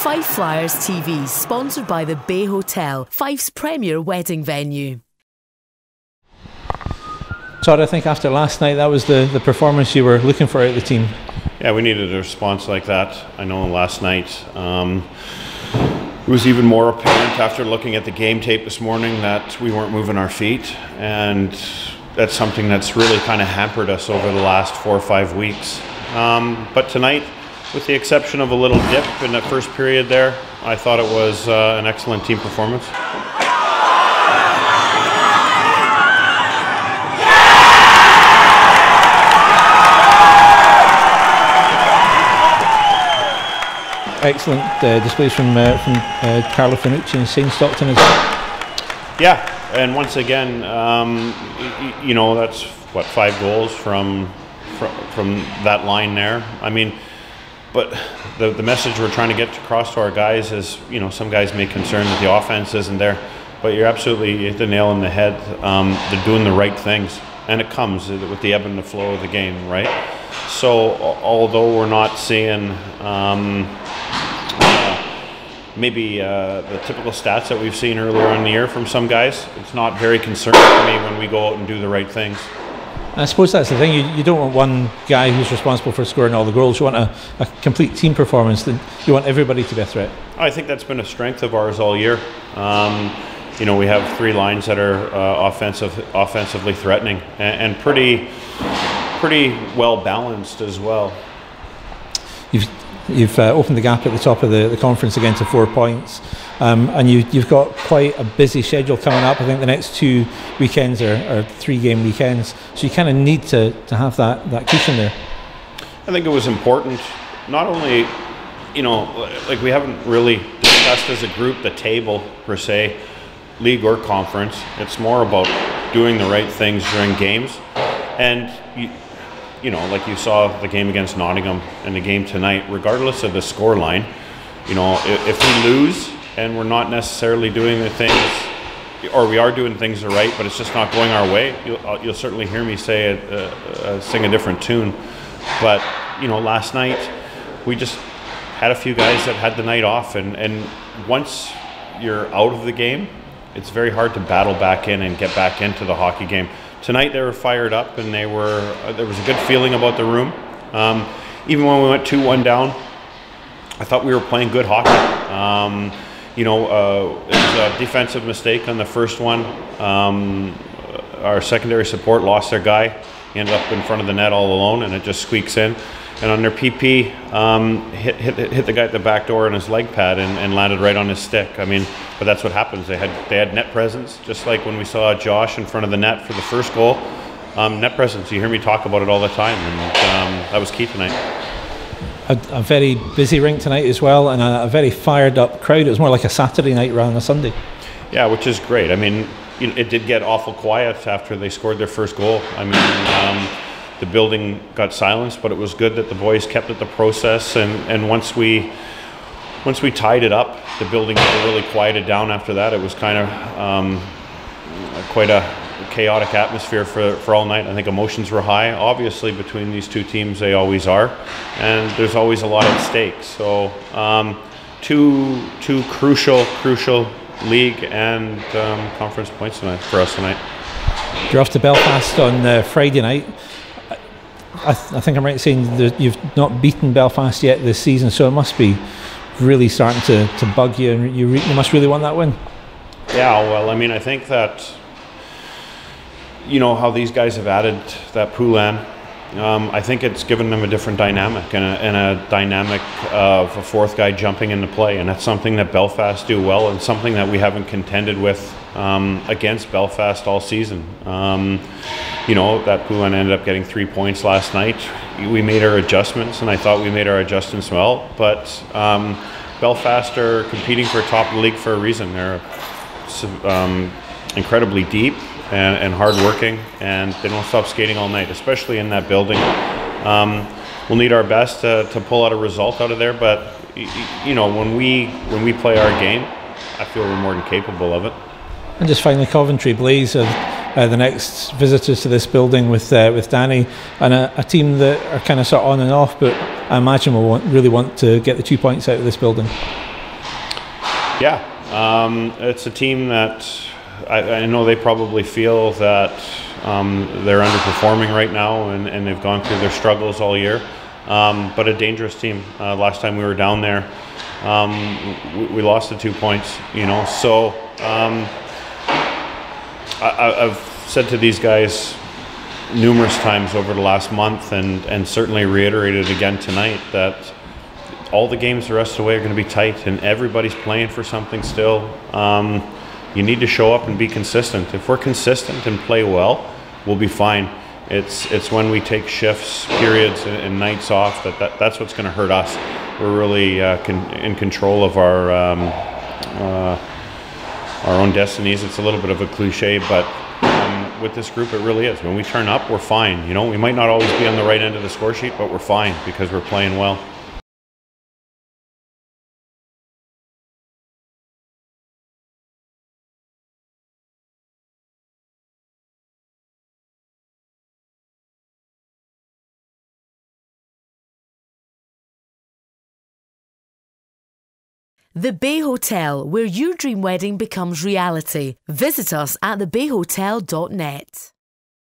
Fife Flyers TV, sponsored by the Bay Hotel, Fife's premier wedding venue. Todd, I think after last night, that was the performance you were looking for out of the team. Yeah, we needed a response like that. I know last night it was even more apparent after looking at the game tape this morning that we weren't moving our feet, and that's something that's really kind of hampered us over the last 4 or 5 weeks. But tonight, with the exception of a little dip in that first period there, I thought it was an excellent team performance. Excellent displays from Carlo Finucci and Shane Stockton as well. Yeah, and once again, you know, that's what, 5 goals from that line there. I mean, but the message we're trying to get across to our guys is, you know, some guys may concern that the offense isn't there, but you hit the nail on the head. They're doing the right things, and it comes with the ebb and the flow of the game, right? So although we're not seeing maybe the typical stats that we've seen earlier in the year from some guys, it's not very concerning to me when we go out and do the right things. I suppose that's the thing, you don't want one guy who's responsible for scoring all the goals. You want a complete team performance. You want everybody to be a threat. I think that's been a strength of ours all year. You know, we have 3 lines that are offensively threatening and pretty well balanced as well. You've opened the gap at the top of the conference again to 4 points, and you've got quite a busy schedule coming up. I think the next 2 weekends are 3-game weekends, so you kind of need to have that cushion there. I think it was important, not only, you know, like we haven't really discussed as a group the table per se, league or conference. It's more about doing the right things during games, and you know, like you saw the game against Nottingham and the game tonight, regardless of the score line, you know, if we lose and we're not necessarily doing the things, or we are doing things right, but it's just not going our way, you'll certainly hear me say it, sing a different tune. But, you know, last night we just had a few guys that had the night off, and once you're out of the game, it's very hard to battle back in and get back into the hockey game. Tonight they were fired up, and there was a good feeling about the room. Even when we went 2-1 down, I thought we were playing good hockey. You know, it was a defensive mistake on the first one. Our secondary support lost their guy. He ended up in front of the net all alone, and it just squeaks in. And on their PP, hit the guy at the back door on his leg pad and landed right on his stick. I mean, but that's what happens. They had net presence, just like when we saw Josh in front of the net for the first goal. Net presence. You hear me talk about it all the time, and that was key tonight. A very busy rink tonight as well, and a very fired up crowd. It was more like a Saturday night rather than a Sunday. Yeah, which is great. I mean, you know, it did get awful quiet after they scored their first goal. I mean, the building got silenced, but it was good that the boys kept at the process, and once we tied it up, the building never really quieted down after that. It was kind of quite a chaotic atmosphere for all night. I think emotions were high. Obviously, between these 2 teams, they always are, and there's always a lot at stake. So two crucial league and conference points tonight for us tonight. You're off to Belfast on Friday night. I think I'm right in saying that you've not beaten Belfast yet this season, so it must be really starting to bug you, and you must really want that win. Yeah, well, I mean, I think that, you know, how these guys have added that Poulin, I think it's given them a different dynamic, and a dynamic of a 4th guy jumping into play, and that's something that Belfast do well, and something that we haven't contended with against Belfast all season. You know, that Poulin ended up getting 3 points last night. We made our adjustments, and I thought we made our adjustments well, but Belfast are competing for top of the league for a reason. They're incredibly deep and hard-working, and they don't stop skating all night, especially in that building. We'll need our best to pull out a result out of there, but you know, when we play our game, I feel we're more than capable of it. And just finally, Coventry Blaze are the next visitors to this building with Danny, and a team that are kind of sort of on and off, but I imagine will really want to get the 2 points out of this building. Yeah, it's a team that I know they probably feel that they're underperforming right now, and they've gone through their struggles all year. But a dangerous team. Last time we were down there, we lost the 2 points. So I've said to these guys numerous times over the last month, and certainly reiterated again tonight, that all the games the rest of the way are going to be tight, and everybody's playing for something still. You need to show up and be consistent. If we're consistent and play well, we'll be fine. It's when we take shifts, periods, and nights off that's what's going to hurt us. We're really in control of our own destinies. It's a little bit of a cliche, but with this group, it really is. When we turn up, we're fine. We might not always be on the right end of the score sheet, but we're fine because we're playing well. The Bay Hotel, where your dream wedding becomes reality. Visit us at thebayhotel.net.